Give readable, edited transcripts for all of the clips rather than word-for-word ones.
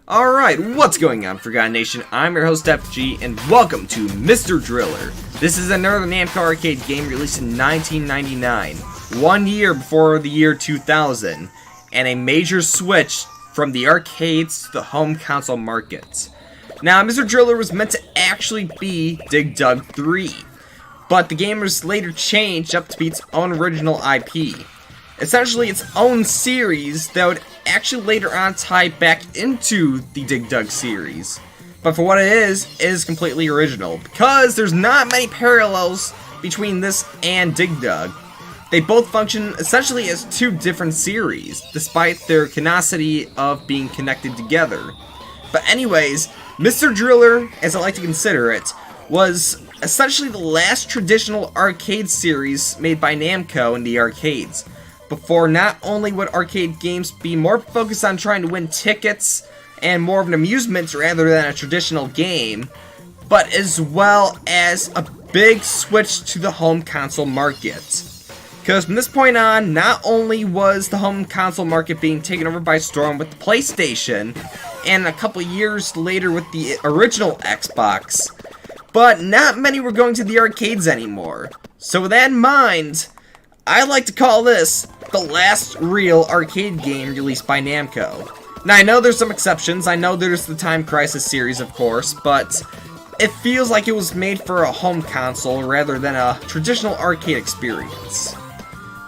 Alright, what's going on, Forgotten Nation? I'm your host, FG, and welcome to Mr. Driller. This is another Namco arcade game released in 1999, 1 year before the year 2000, and a major switch from the arcades to the home console market. Now, Mr. Driller was meant to actually be Dig Dug 3, but the game was later changed up to be its own original IP. Essentially its own series that would actually later on tie back into the Dig Dug series. But for what it is completely original, because there's not many parallels between this and Dig Dug. They both function essentially as two different series, despite their canonicity of being connected together. But anyways, Mr. Driller, as I like to consider it, was essentially the last traditional arcade series made by Namco in the arcades. Before, not only would arcade games be more focused on trying to win tickets and more of an amusement rather than a traditional game, but as well as a big switch to the home console market. Because from this point on, not only was the home console market being taken over by storm with the PlayStation, and a couple years later with the original Xbox, but not many were going to the arcades anymore. So with that in mind, I like to call this the last real arcade game released by Namco. Now, I know there's some exceptions. I know there's the Time Crisis series, of course, but it feels like it was made for a home console rather than a traditional arcade experience.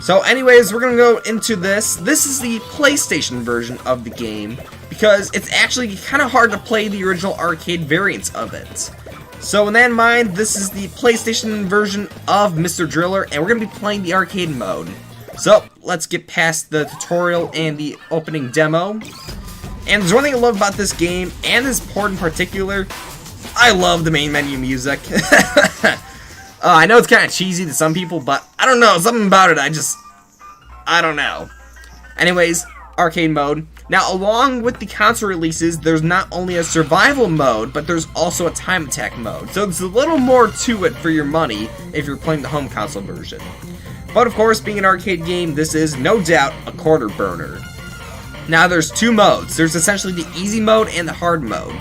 So anyways, we're going to go into this. This is the PlayStation version of the game, because it's actually kind of hard to play the original arcade variants of it. So with that in mind, this is the PlayStation version of Mr. Driller, and we're going to be playing the arcade mode. So, let's get past the tutorial and the opening demo. And there's one thing I love about this game, and this port in particular, I love the main menu music. I know it's kind of cheesy to some people, but I don't know, something about it, I don't know. Anyways, arcade mode. Now, along with the console releases, there's not only a survival mode, but there's also a time attack mode. So there's a little more to it for your money if you're playing the home console version. But of course, being an arcade game, this is no doubt a quarter burner. Now, there's two modes. There's essentially the easy mode and the hard mode.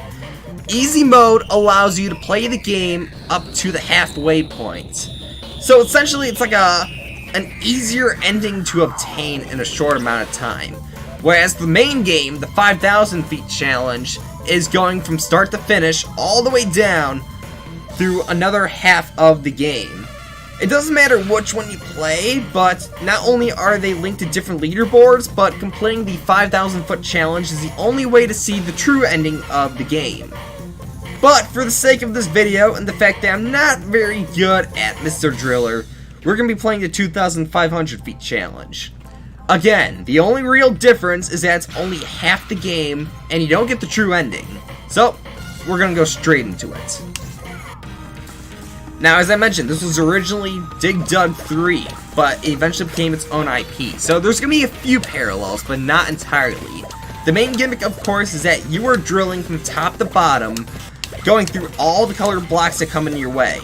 Easy mode allows you to play the game up to the halfway point. So essentially, it's like an easier ending to obtain in a short amount of time. Whereas the main game, the 5,000 feet challenge, is going from start to finish all the way down through another half of the game. It doesn't matter which one you play, but not only are they linked to different leaderboards, but completing the 5,000 foot challenge is the only way to see the true ending of the game. But for the sake of this video and the fact that I'm not very good at Mr. Driller, we're going to be playing the 2,500 feet challenge. Again, the only real difference is that it's only half the game, and you don't get the true ending. So, we're going to go straight into it. Now, as I mentioned, this was originally Dig Dug 3, but it eventually became its own IP. So there's going to be a few parallels, but not entirely. The main gimmick, of course, is that you are drilling from top to bottom, going through all the colored blocks that come in your way.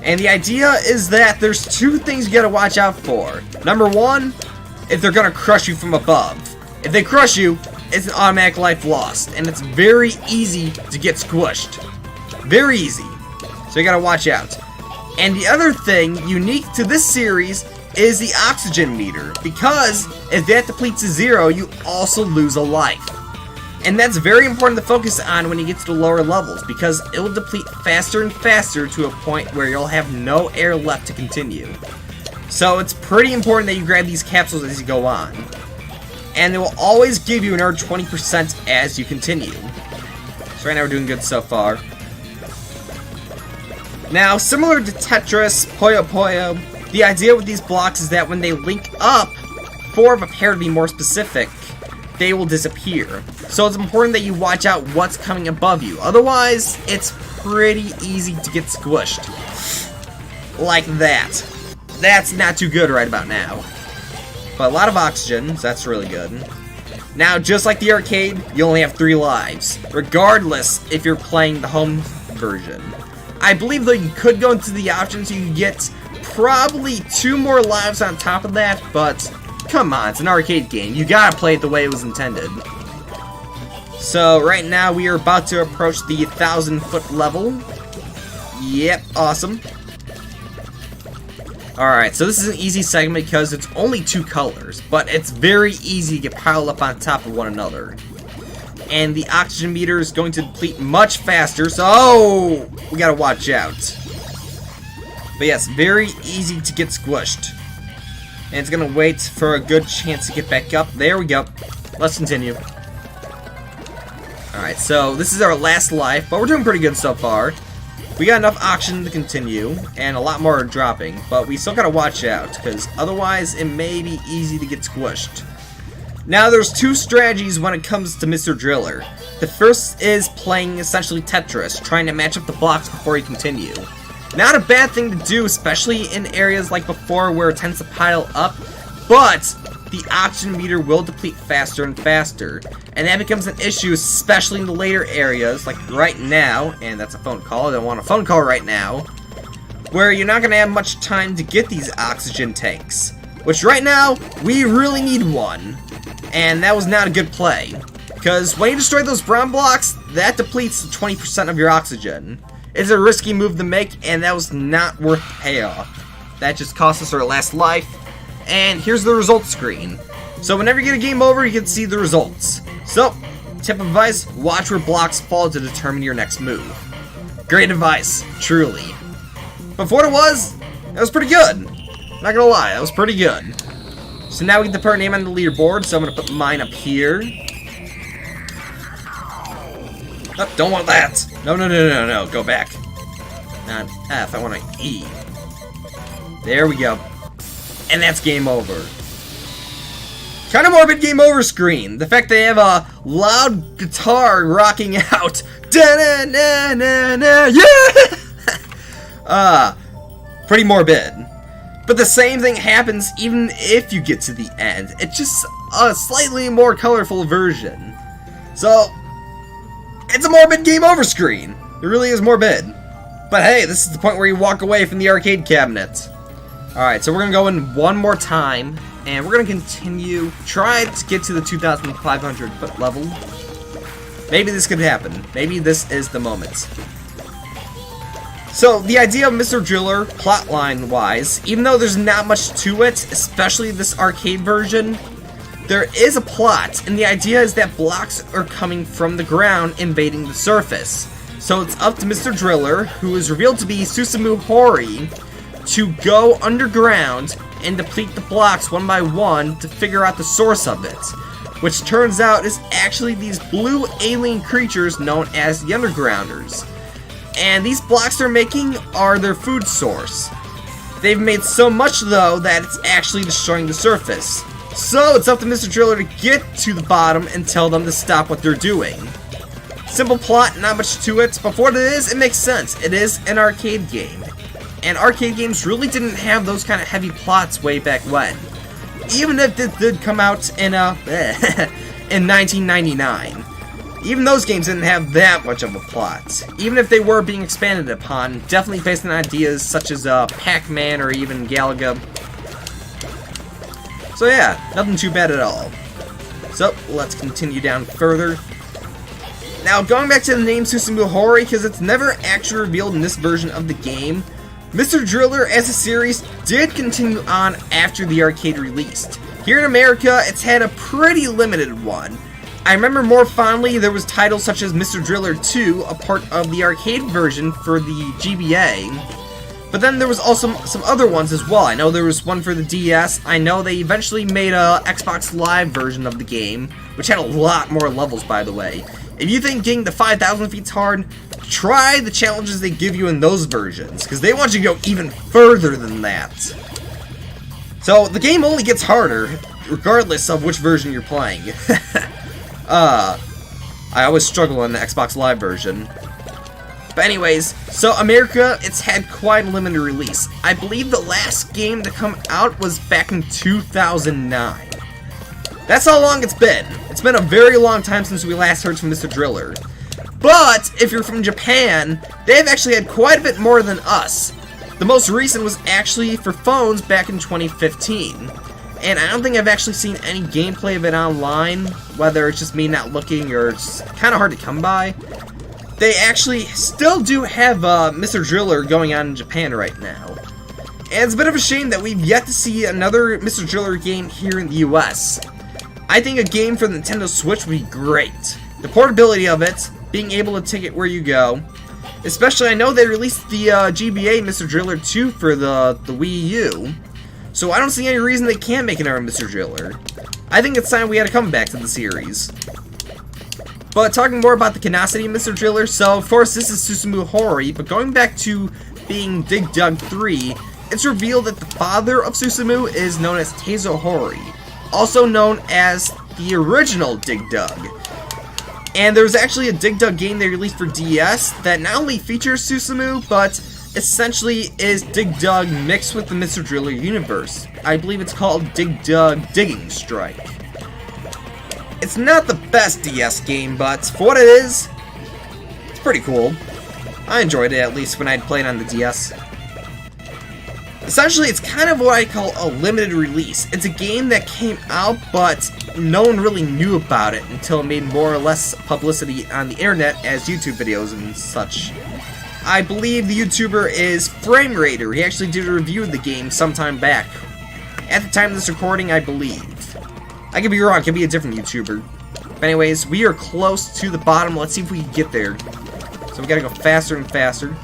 And the idea is that there's two things you gotta watch out for. Number one, if they're gonna crush you from above. If they crush you, it's an automatic life lost, and it's very easy to get squished. Very easy. So you gotta watch out. And the other thing unique to this series is the oxygen meter, because if that depletes to 0, you also lose a life. And that's very important to focus on when you get to the lower levels, because it will deplete faster and faster to a point where you'll have no air left to continue. So it's pretty important that you grab these capsules as you go on. And it will always give you another 20% as you continue. So right now we're doing good so far. Now, similar to Tetris, Puyo Puyo, the idea with these blocks is that when they link up, four of a pair to be more specific, they will disappear. So it's important that you watch out what's coming above you. Otherwise, it's pretty easy to get squished. Like that. That's not too good right about now. But a lot of oxygen, so that's really good. Now, just like the arcade, you only have 3 lives, regardless if you're playing the home version. I believe though you could go into the options, you could get probably 2 more lives on top of that, but come on, it's an arcade game. You gotta play it the way it was intended. So right now we are about to approach the 1,000-foot level. Yep, awesome. Alright, so this is an easy segment because it's only 2 colors, but it's very easy to get piled up on top of one another. And the oxygen meter is going to deplete much faster, so we gotta watch out. But yes, very easy to get squished. And it's gonna wait for a good chance to get back up. There we go. Let's continue. Alright, so this is our last life, but we're doing pretty good so far. We got enough oxygen to continue, and a lot more are dropping, but we still gotta watch out, because otherwise it may be easy to get squished. Now there's 2 strategies when it comes to Mr. Driller. The first is playing essentially Tetris, trying to match up the blocks before you continue. Not a bad thing to do, especially in areas like before where it tends to pile up, but the oxygen meter will deplete faster and faster, and that becomes an issue, especially in the later areas, like right now, and that's a phone call, I don't want a phone call right now, where you're not going to have much time to get these oxygen tanks, which right now, we really need one, and that was not a good play, because when you destroy those brown blocks, that depletes 20% of your oxygen. It's a risky move to make, and that was not worth the payoff. That just cost us our last life. And here's the results screen. So whenever you get a game over, you can see the results. So, tip of advice, watch where blocks fall to determine your next move. Great advice, truly. But for what it was pretty good. Not gonna lie, that was pretty good. So now we get to put our name on the leaderboard, so I'm gonna put mine up here. Oh, don't want that. No, go back. Not F, I want an E. There we go. And that's game over. Kind of morbid game over screen. The fact they have a loud guitar rocking out. Da-na-na-na-na, yeah! Pretty morbid. But the same thing happens even if you get to the end. It's just a slightly more colorful version. So, it's a morbid game over screen. It really is morbid. But hey, this is the point where you walk away from the arcade cabinet. Alright, so we're going to go in one more time, and we're going to continue, try to get to the 2,500 foot level. Maybe this could happen. Maybe this is the moment. So, the idea of Mr. Driller, plotline-wise, even though there's not much to it, especially this arcade version, there is a plot, and the idea is that blocks are coming from the ground invading the surface. So it's up to Mr. Driller, who is revealed to be Susumu Hori, to go underground and deplete the blocks one by one to figure out the source of it, which turns out is actually these blue alien creatures known as the Undergrounders. And these blocks they're making are their food source. They've made so much though that it's actually destroying the surface. So it's up to Mr. Driller to get to the bottom and tell them to stop what they're doing. Simple plot, not much to it, but for what it is, it makes sense. It is an arcade game. And arcade games really didn't have those kind of heavy plots way back when. Even if it did come out in in 1999. Even those games didn't have that much of a plot. Even if they were being expanded upon, definitely based on ideas such as Pac-Man or even Galaga. So yeah, nothing too bad at all. So, let's continue down further. Now, going back to the name Susumu Hori, because it's never actually revealed in this version of the game, Mr. Driller as a series did continue on after the arcade released. Here in America, it's had a pretty limited one. I remember more fondly there was titles such as Mr. Driller 2, a part of the arcade version for the GBA. But then there was also some other ones as well. I know there was one for the DS. I know they eventually made a Xbox Live version of the game, which had a lot more levels, by the way. If you think getting to 5,000 feet's hard, try the challenges they give you in those versions, because they want you to go even further than that. So, the game only gets harder, regardless of which version you're playing. I always struggle on the Xbox Live version. But anyways, so America, it's had quite a limited release. I believe the last game to come out was back in 2009. That's how long it's been. It's been a very long time since we last heard from Mr. Driller. But, if you're from Japan, they've actually had quite a bit more than us. The most recent was actually for phones back in 2015. and I don't think I've actually seen any gameplay of it online, whether it's just me not looking or it's kind of hard to come by. They actually still do have Mr. Driller going on in Japan right now. And it's a bit of a shame that we've yet to see another Mr. Driller game here in the US. I think a game for the Nintendo Switch would be great. The portability of it, being able to take it where you go. Especially, I know they released the GBA Mr. Driller 2 for the Wii U. So I don't see any reason they can't make another Mr. Driller. I think it's time we had to come back to the series. But talking more about the canonicity of Mr. Driller, so of course this is Susumu Hori, but going back to being Dig Dug 3, it's revealed that the father of Susumu is known as Teizo Hori, also known as the original Dig Dug. And there's actually a Dig Dug game they released for DS that not only features Susumu, but essentially is Dig Dug mixed with the Mr. Driller universe. I believe it's called Dig Dug Digging Strike. It's not the best DS game, but for what it is, it's pretty cool. I enjoyed it, at least when I'd played on the DS. Essentially, it's kind of what I call a limited release. It's a game that came out, but no one really knew about it until it made more or less publicity on the internet as YouTube videos and such. I believe the YouTuber is Frame Raider. He actually did a review of the game sometime back. At the time of this recording, I believe. I could be wrong, it could be a different YouTuber. But anyways, we are close to the bottom. Let's see if we can get there. So we gotta go faster and faster.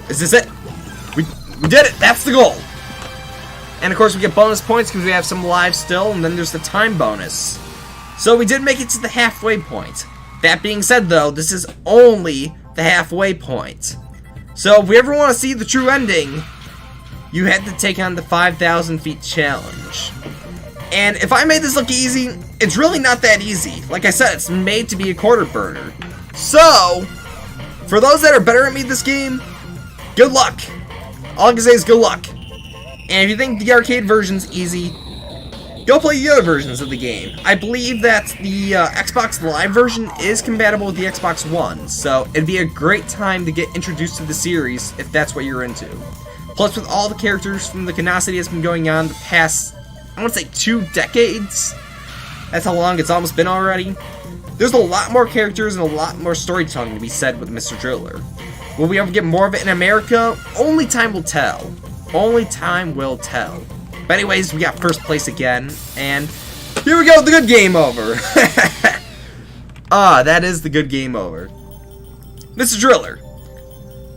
Is this it? We did it! That's the goal! And of course we get bonus points because we have some lives still, and then there's the time bonus. So we did make it to the halfway point. That being said though, this is only the halfway point. So if we ever want to see the true ending, you had to take on the 5,000 feet challenge. And if I made this look easy, it's really not that easy. Like I said, it's made to be a quarter burner. So, for those that are better at me this game, good luck. All I can say is good luck. And if you think the arcade version's easy, go play the other versions of the game. I believe that the Xbox Live version is compatible with the Xbox One, so it'd be a great time to get introduced to the series if that's what you're into. Plus, with all the characters from the canonicity that's been going on the past, I want to say 2 decades. That's how long it's almost been already. There's a lot more characters and a lot more storytelling to be said with Mr. Driller. Will we ever get more of it in America? Only time will tell. Only time will tell. But anyways, we got first place again, and here we go, the good game over. That is the good game over. Mr. Driller.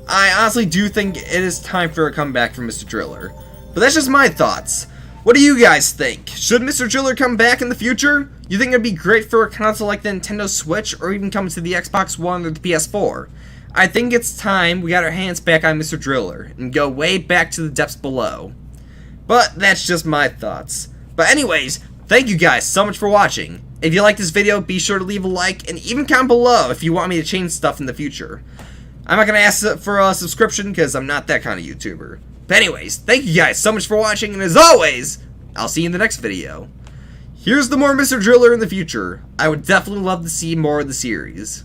I honestly do think it is time for a comeback from Mr. Driller. But that's just my thoughts. What do you guys think? Should Mr. Driller come back in the future? You think it'd be great for a console like the Nintendo Switch, or even come to the Xbox One or the PS4? I think it's time we got our hands back on Mr. Driller, and go way back to the depths below. But that's just my thoughts. But anyways, thank you guys so much for watching. If you like this video, be sure to leave a like, and even comment below if you want me to change stuff in the future. I'm not going to ask for a subscription, because I'm not that kind of YouTuber. But anyways, thank you guys so much for watching, and as always, I'll see you in the next video. Here's the more Mr. Driller in the future. I would definitely love to see more of the series.